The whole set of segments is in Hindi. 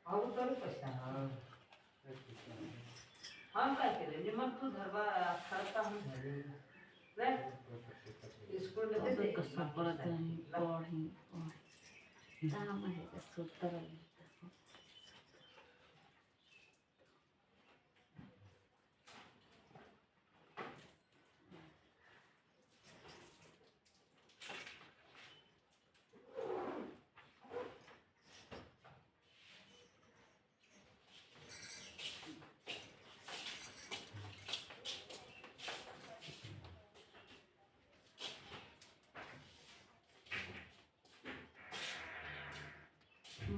अहो तर पैसा हम काय केले मग तू धरवा खर्चा हम झाले स्कूल मध्ये कसं पडत आहे पढी काम आहे का सूत्र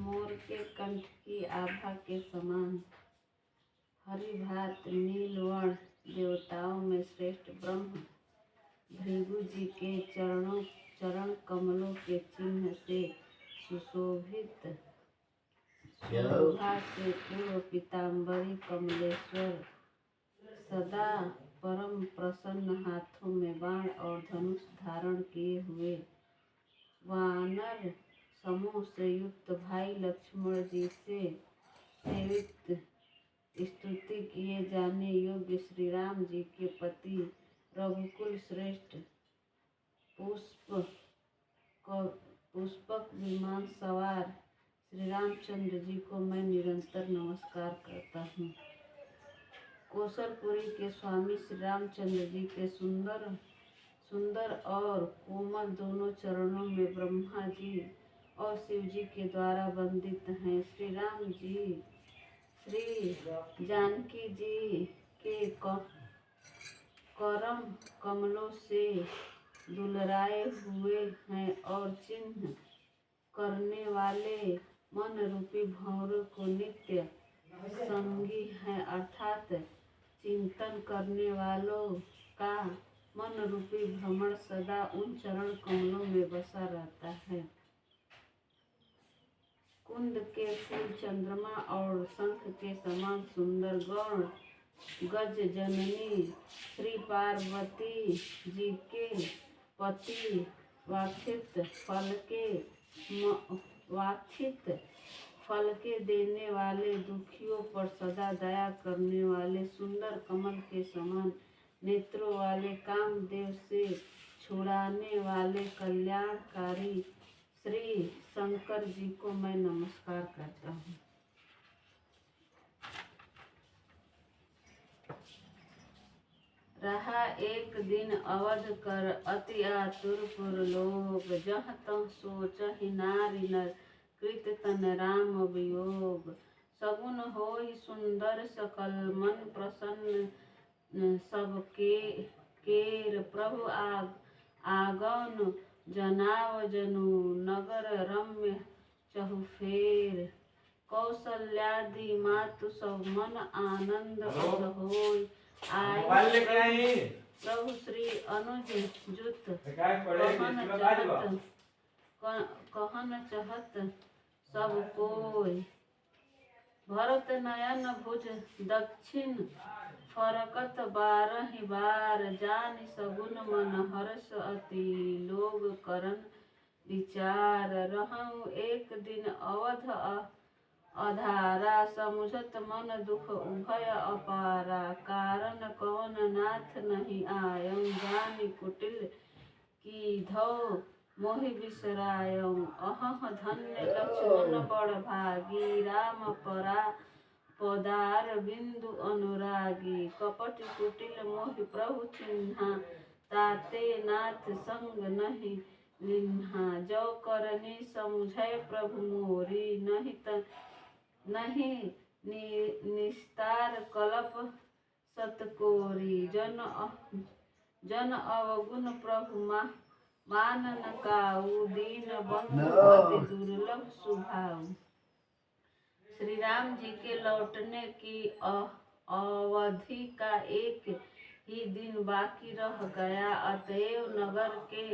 मोर के कंठ की आभा के समान हरि भात नीलवर्ण देवताओं में श्रेष्ठ ब्रह्म भृगु जी के चरण कमलों के चिन्ह से सुशोभित शोभा से पूर्व पीताम्बरी कमलेश्वर सदा परम प्रसन्न हाथों में बाण और धनुष धारण किए हुए वानर समूह से युक्त भाई लक्ष्मण जी से सेवित स्तुति किए जाने योग्य श्री राम जी के पति रघुकुल श्रेष्ठ पुष्पक विमान सवार श्री रामचंद्र जी को मैं निरंतर नमस्कार करता हूँ। कौशलपुरी के स्वामी श्री रामचंद्र जी के सुंदर और कोमल दोनों चरणों में ब्रह्मा जी और शिव जी के द्वारा वंदित हैं। श्री राम जी श्री जानकी जी के करम कमलों से दुलराए हुए हैं और चिन्ह करने वाले मन रूपी भंवरों को नित्य संगी हैं, अर्थात चिंतन करने वालों का मन रूपी भ्रमण सदा उन चरण कमलों में बसा रहता है। कुंद के फूल चंद्रमा और शंख के समान सुंदर गौण गज जननी श्री पार्वती जी के पति वाक्षित फल के देने वाले दुखियों पर सदा दया करने वाले सुंदर कमल के समान नेत्रों वाले कामदेव से छुड़ाने वाले कल्याणकारी श्री शंकर जी को मैं नमस्कार करता हूँ। रहा एक दिन अवध कर अति आतुर पुर लोग, जह तह सोचहि नारी नर कृत तन राम वियोग। सगुन होई सुंदर सकल मन प्रसन्न सबके केर प्रभु आगन जनाव जनु नगर रम्य चहुफेर। कौशल्यादि मातु सब मन आनंद होई आए प्रभु श्री अनुज जुत कहन चहत सब कोई। भरत नयन भुज दक्षिण फरकत बारहि बार, जानि सगुन मन हर्ष अति लोग करन विचार। रहूं एक दिन अवध अधारा, समुझत मन दुख उभय अपारा। कारण कौन नाथ नहीं आयं, जानि कुटिल की धौ मोहि बिसरायं। अहह धन्य लक्ष्मण बड़ भागी, राम परा पदार बिंदु अनुरागी। कपट कुटिल मोहि प्रभु चिन्हा, ताते नाथ संग नहीं लिन्हा। जो करनी समुझै प्रभु मोरी, नहीं निस्तार कल्प सतकोरी। जन अवगुण प्रभु मानन काऊ, दीन बंधु अति दुर्लभ सुभाऊ। श्री राम जी के लौटने की अवधि का एक ही दिन बाकी रह गया, अतएव नगर के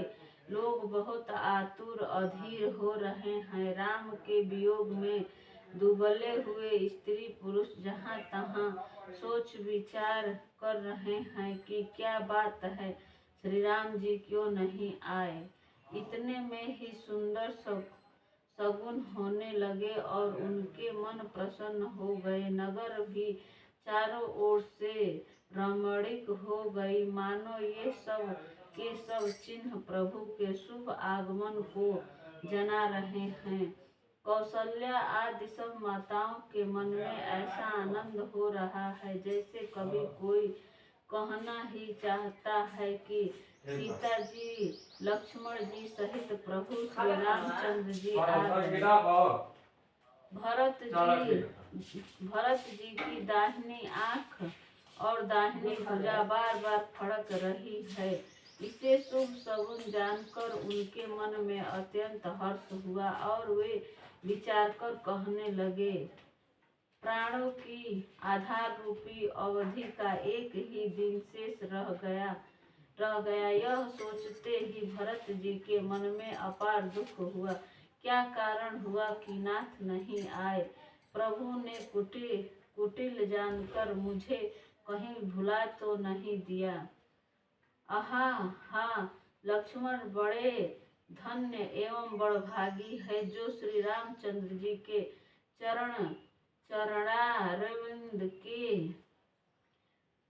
लोग बहुत आतुर अधीर हो रहे हैं। राम के वियोग में दुबले हुए स्त्री पुरुष जहाँ तहाँ सोच विचार कर रहे हैं कि क्या बात है, श्री राम जी क्यों नहीं आए। इतने में ही सुंदर सगुन होने लगे और उनके मन प्रसन्न हो गए। नगर भी चारों ओर से रमणीक हो गई, मानो ये सब के सब चिन्ह प्रभु के शुभ आगमन को जना रहे हैं। कौशल्या आदि सब माताओं के मन में ऐसा आनंद हो रहा है जैसे कभी कोई कहना ही चाहता है कि सीता जी लक्ष्मण जी सहित प्रभु श्री रामचंद्र जी आ गए। भरत जी की दाहिनी आंख और दाहिनी भुजा बार बार फड़क रही है। इसे शुभ सगुन जानकर उनके मन में अत्यंत हर्ष हुआ और वे विचार कर कहने लगे, प्राणों की आधार रूपी अवधि का एक ही दिन शेष रह गया। यह सोचते ही भरत जी के मन में अपार दुख हुआ। क्या कारण हुआ कि नाथ नहीं आए? प्रभु ने कुटिल जानकर मुझे कहीं भुला तो नहीं दिया। आहा हा, लक्ष्मण बड़े धन्य एवं बड़भागी है जो श्री रामचंद्र जी के चरणारविंद के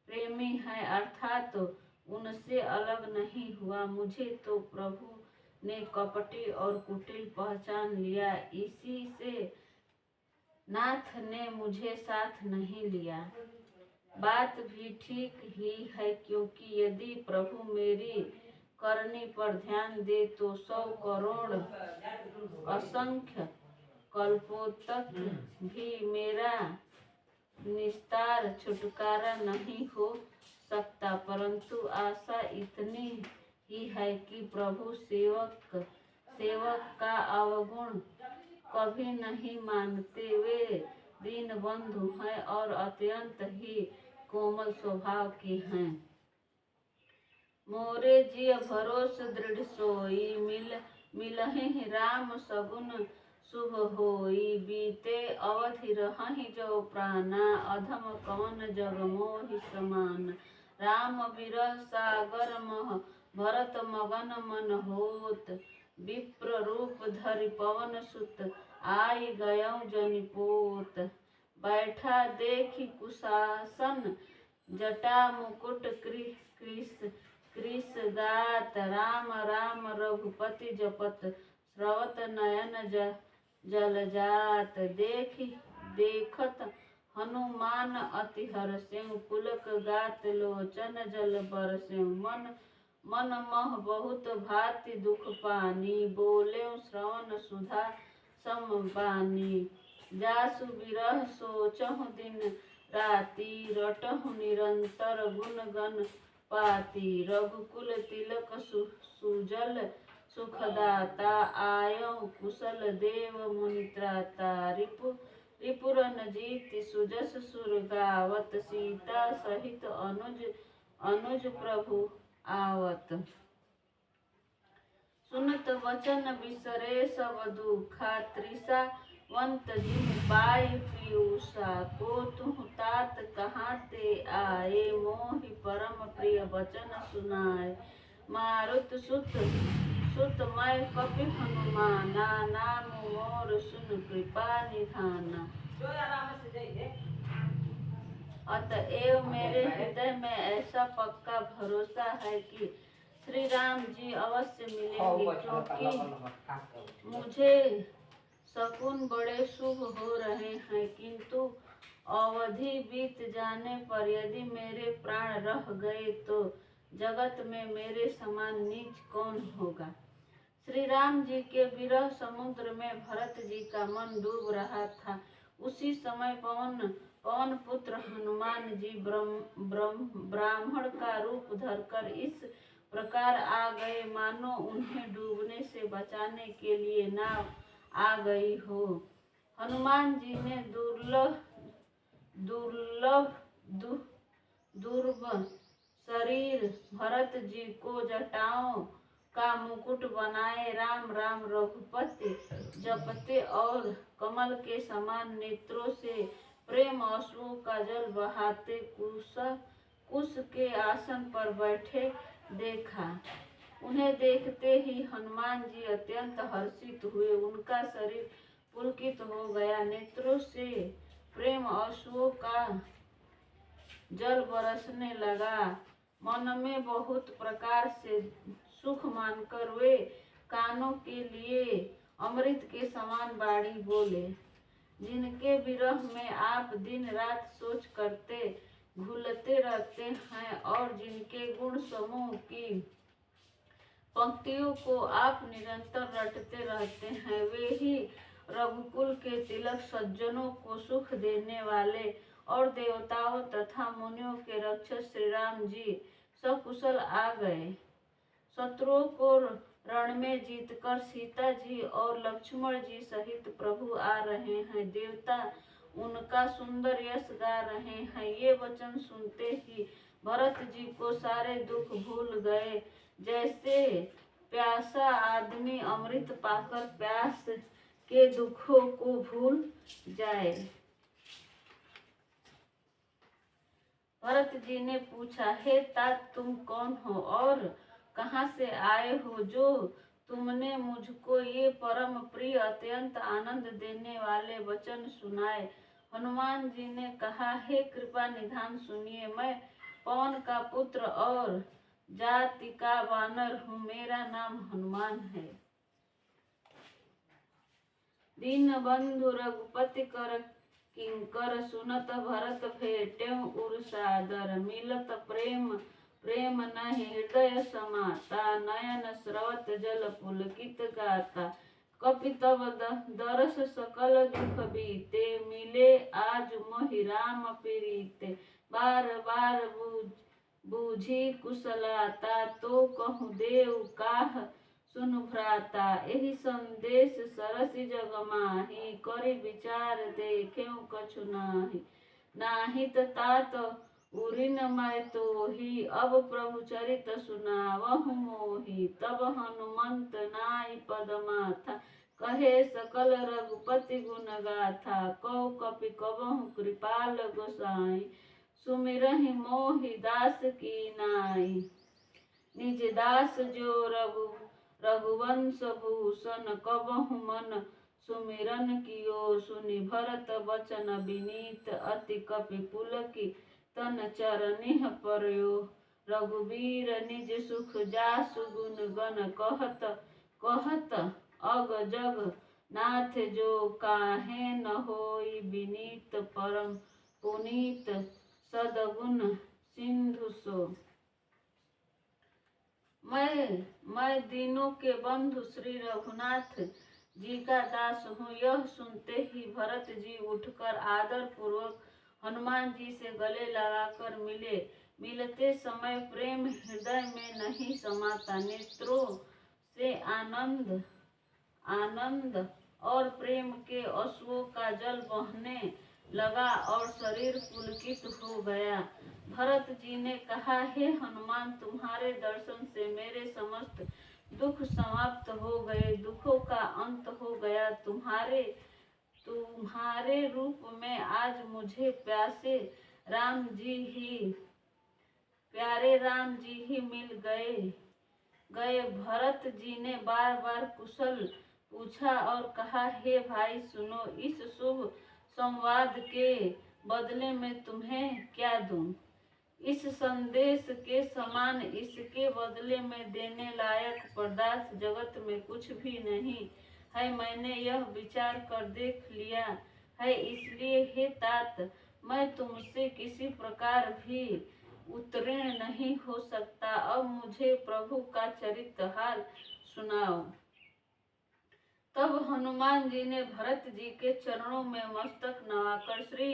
प्रेमी है, अर्थात तो उनसे अलग नहीं हुआ। मुझे तो प्रभु ने कपटी और कुटिल पहचान लिया, इसी से नाथ ने मुझे साथ नहीं लिया। बात भी ठीक ही है, क्योंकि यदि प्रभु मेरी करनी पर ध्यान दे तो 100 करोड़ असंख्य कल्पों तक भी मेरा निस्तार छुटकारा नहीं हो सकता। परंतु आशा इतनी ही है कि प्रभु सेवक का अवगुण कभी नहीं मानते। वे दीन बंधु हैं और अत्यंत ही कोमल स्वभाव के हैं। मोरे जिय भरोस दृढ़ सोई, मिलहि राम सगुन शुभ होई। बीते अवधि रहहि जो प्राणा, अधम कवन जग मोहि समान। राम विरह सागर मह भरत मगन मन होत, विप्र रूप धरि पवन सुत आई गयौ जनिपोत। बैठा देखि कुशासन जटा मुकुट कृष गात, राम राम रघुपति जपत स्रवत नयन जल जात। देखत हनुमान अति हरषें, पुलक गात लोचन जल बरसें। मन मह बहुत भांति दुख पानी, बोलें श्रवण सुधा सम बानी। जासु विरह सोचहु दिन राति, रटहु निरंतर गुण गण पाती। रघुकुल तिलक सुजल सुखदाता, आयौ कुशल देव मुनि त्राता। रिपुरन जीति सुजस सुर गावत, सीता सहित अनुज प्रभु आवत। सुनत वचन बिसरे सब दुखा, तृषा वंत जिन पाई पीयूषा। को तुह तात कहाँ ते आए, मोहि परम प्रिय वचन सुनाए। मारुत सुत मैं कपि हनुमाना, नाम मोर सुन कृपा निधाना। अतएव मेरे हृदय में ऐसा पक्का भरोसा है कि श्री राम जी अवश्य मिलेंगे, क्योंकि मुझे शकुन बड़े शुभ हो रहे हैं। किंतु अवधि बीत जाने पर यदि मेरे प्राण रह गए तो जगत में मेरे समान नीच कौन होगा। श्री राम जी के विरह समुद्र में भरत जी का मन डूब रहा था। उसी समय पवन पुत्र हनुमान जी ब्राह्मण का रूप धरकर इस प्रकार आ गए, मानो उन्हें डूबने से बचाने के लिए नाव आ गई हो। हनुमान जी ने दुर्लभ शरीर भरत जी को जटाओं का मुकुट बनाए, राम राम रघुपति जपते और कमल के समान नेत्रों से प्रेम आंसुओं का जल बहाते कुश के आसन पर बैठे देखा। उन्हें देखते ही हनुमान जी अत्यंत हर्षित हुए। उनका शरीर पुलकित हो गया, नेत्रों से प्रेम आंसुओं का जल बरसने लगा। मन में बहुत प्रकार से सुख मानकर वे कानों के लिए अमृत के समान बाणी बोले। जिनके विरह में आप दिन रात सोच करते घुलते रहते हैं और जिनके गुण समूह की पंक्तियों को आप निरंतर रटते रहते हैं, वे ही रघुकुल के तिलक, सज्जनों को सुख देने वाले और देवताओं तथा मुनियों के रक्षक श्री राम जी सकुशल आ गए। शत्रुओं को रण में जीतकर सीता जी और लक्ष्मण जी सहित प्रभु आ रहे हैं। देवता उनका सुंदर यश गा रहे हैं। ये वचन सुनते ही भरत जी को सारे दुख भूल गए। जैसे प्यासा आदमी अमृत पाकर प्यास के दुखों को भूल जाए। भरत जी ने पूछा, हे तात, तुम कौन हो और कहाँ से आए हो जो तुमने मुझको ये परम प्रिय अत्यंत आनंद देने वाले वचन सुनाए। हनुमान जी ने कहा, हे कृपा निधान सुनिए, मैं पवन का पुत्र और जाति का वानर हूँ। मेरा नाम हनुमान है। दीन बंधु रघुपति कर किंकर, सुनत भरत भेटें उर सादर। मिलत प्रेम प्रेम नहि हृदय समाता, नयन स्रवत जल पुलकित गाता। कपि तब दरस सकल दुख बीते, मिले आज मोहि राम प्रीते। बार बार बूझी कुशलाता, तो कहूँ देव काह सुनु भ्राता। एहि संदेश सरसि जग माही, करि विचार देखें कछु नाही। नाहित तात उरिन मैं तोहि, अब प्रभु चरित सुनावहु मोहि। तब हनुमंत नाई पद माथा, कहे सकल रघुपति गुण गाथा। कौ कपि कबहु कृपाल गोसाई, सुमिरहि मोहि दास की नाई। निज दास जो रघुवंश भूषण, कबहु मन सुमिरन कियो। सुनि भरत वचन विनीत, अति कपि पुलकी तन चरनिह पर्यो। रघुवीर निज सुख जासु गुण गण, कहत कहत अग जग नाथ जो। काहे न होई विनीत परम पुनीत, सदगुण सिंधु सो। मैं दीनों के बंधु श्री रघुनाथ जी का दास हूँ। यह सुनते ही भरत जी उठकर आदर पूर्वक हनुमान जी से गले लगाकर मिले। मिलते समय प्रेम हृदय में नहीं समाता, नेत्रों से आनंद आनंद और प्रेम के आंसुओं का जल बहने लगा और शरीर पुलकित हो गया। भरत जी ने कहा, हे हनुमान, तुम्हारे दर्शन से मेरे समस्त दुख समाप्त हो गए, दुखों का अंत हो गया। तुम्हारे रूप में आज मुझे प्यारे राम जी ही मिल गए। भरत जी ने बार बार कुशल पूछा और कहा, हे भाई सुनो, इस शुभ संवाद के बदले में तुम्हें क्या दूं? इस संदेश के समान इसके बदले में देने लायक पदार्थ जगत में कुछ भी नहीं है। मैंने यह विचार कर देख लिया है, इसलिए हे तात, मैं तुमसे किसी प्रकार भी उत्तीर्ण नहीं हो सकता। अब मुझे प्रभु का चरित्रहार सुनाओ। तब हनुमान जी ने भरत जी के चरणों में मस्तक नवाकर श्री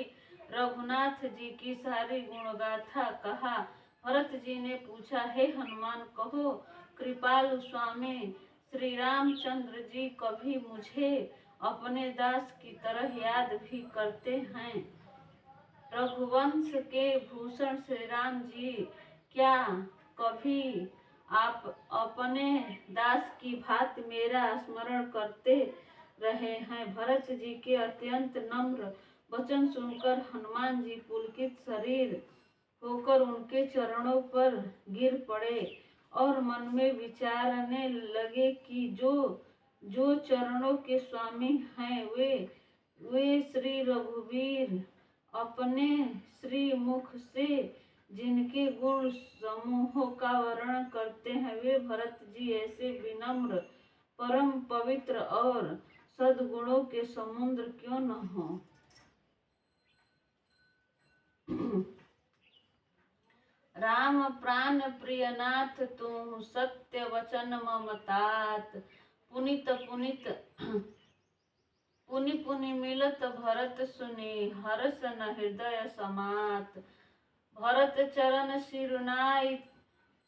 रघुनाथ जी की सारी गुणगाथा कहा। भरत जी ने पूछा, हे हनुमान, कहो कृपालु स्वामी श्री रामचंद्र जी कभी मुझे अपने दास की तरह याद भी करते हैं? रघुवंश के भूषण श्री राम जी क्या कभी आप अपने दास की भांति मेरा स्मरण करते रहे हैं? भरत जी के अत्यंत नम्र वचन सुनकर हनुमान जी पुलकित शरीर होकर उनके चरणों पर गिर पड़े और मन में विचारने लगे कि जो चरणों के स्वामी हैं वे श्री रघुवीर अपने श्री मुख से जिनके गुण समूहों का वर्णन करते हैं, वे भरत जी ऐसे विनम्र, परम पवित्र और सद्गुणों के समुद्र क्यों न हो। राम प्राण प्रिय नाथ तू सत्य वचन ममतात, पुनित पुनित पुनि पुनि मिलत भरत सुनि, हर्ष न हृदय समात। भरत चरण सिरुनाई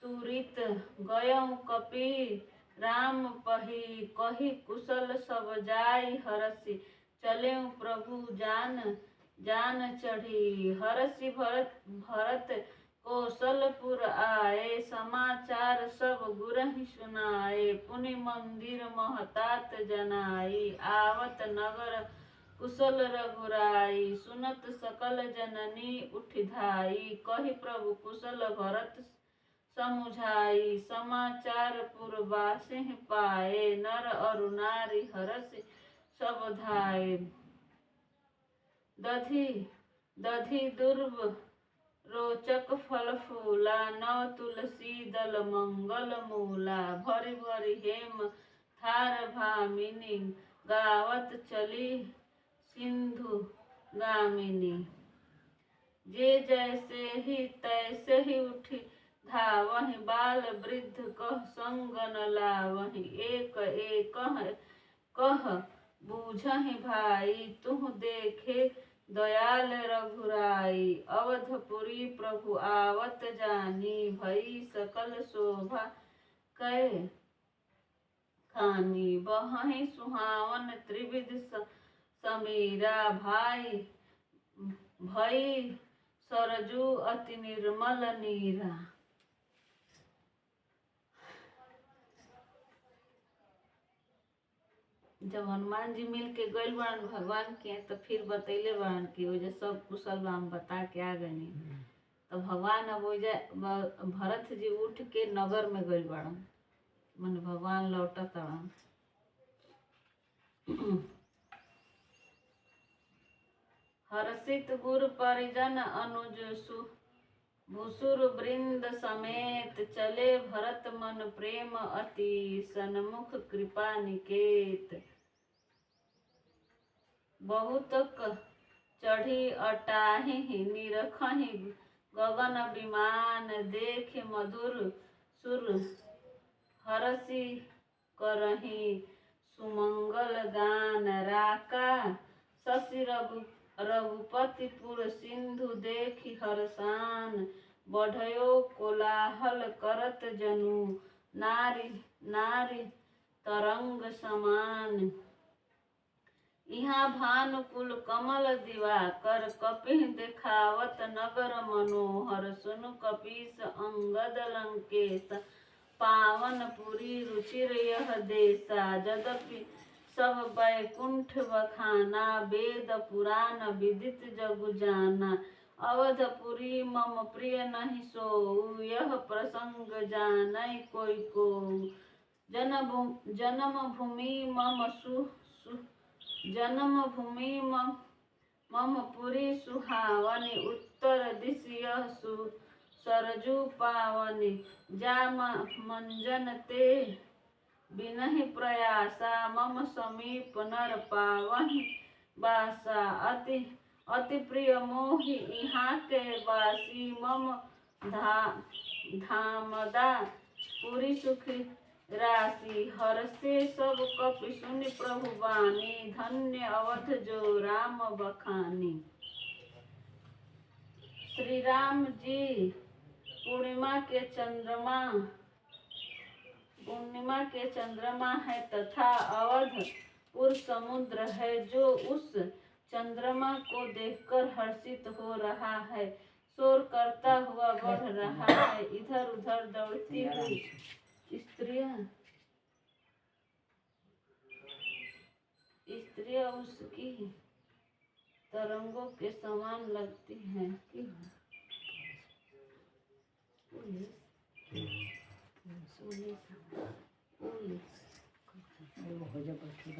तुरित, गयऊ कपि राम पही, कही कुशल सब जाई हरसि, चलेऊ प्रभु जान चढ़ी। हरसि भरत कौशलपुर आए, समाचार सब गुरहि सुनाए, पुनि मंदिर महतात जनाई, आवत नगर कुशल रघुराई, सुनत सकल जननी उठ धाई, कहि प्रभु कुशल भरत समुझाई, समाचार पुरवासिं पाए, नर अरु नारी हरसि सब धाये। दधि दुर्ब रोचक फल फूला, नव तुलसी दल मंगल मूला, भरी भरी हेम थार भामिनी, गावत चली सिंधु गामिनी। जे जैसे ही तैसे ही उठी धावहि, बाल वृद्ध कह संग न लावहि, एक एक कह बूझहि भाई, तुह देखे दयाल रघुराई। अवधपुरी प्रभु आवत जानी, भई सकल शोभा कै खानी, बहहि सुहावन त्रिविध समीरा, भाई भई सरजू अति निर्मल नीरा। जब हनुमान जी मिल के गइल बाड़न भगवान के, तो फिर बतैले बाड़न कि वो सब कुशल राम बता के आ गए। तो भगवान अब भरत जी उठ के नगर में गइल बाड़न, मन भगवान लौटत आड़न। हर्षित गुर परिजन अनुज भूसुर वृंद समेत, चले भरत मन प्रेम अति, सन्मुख कृपा निकेत। बहुतक चढ़ी अटाहि, निरखहि गगन विमान, देख मधुर सुर हरसि करहि सुमंगल गान। राका शशि रघुपतिपुर, सिंधु देखि हरसान, बढ़यो कोलाहल करत जनु, नारी तरंग समान। यहाँ भानुकुल कमल दिवाकर, कपिह देखावत नगर मनोहर, सुनु कपीस अंगद लंकेश, पावन पुरी रुचिर यह देसा। यद्यपि सब बैकुंठ बखाना, वेद पुराण विदित जगु जाना, अवधपुरी मम प्रिय नहीं सोऊ, यह प्रसंग जानई कोई कोऊ। जन्म भूमि मम पुरी सुहावनी, उत्तर दिश यह सरजू पावनी। जा मंजन ते बिनहि प्रयासा, मम समीप नर पावहि बासा। अति प्रिय मोहि यहाँ के वासी, मम धामदा पुरी सुखी राशि। हर्षे सब कपि सुनि प्रभु बानी, धन्य अवध जो राम बखानी। श्री राम जी पूर्णिमा के चंद्रमा है, तथा अवधपुर समुद्र है, जो उस चंद्रमा को देखकर हर्षित हो रहा है, शोर करता हुआ बढ़ रहा है। इधर उधर दौड़ती हुई स्त्रियां उसकी तरंगों के समान लगती हैं। सोने सा ओले हो जा बैठो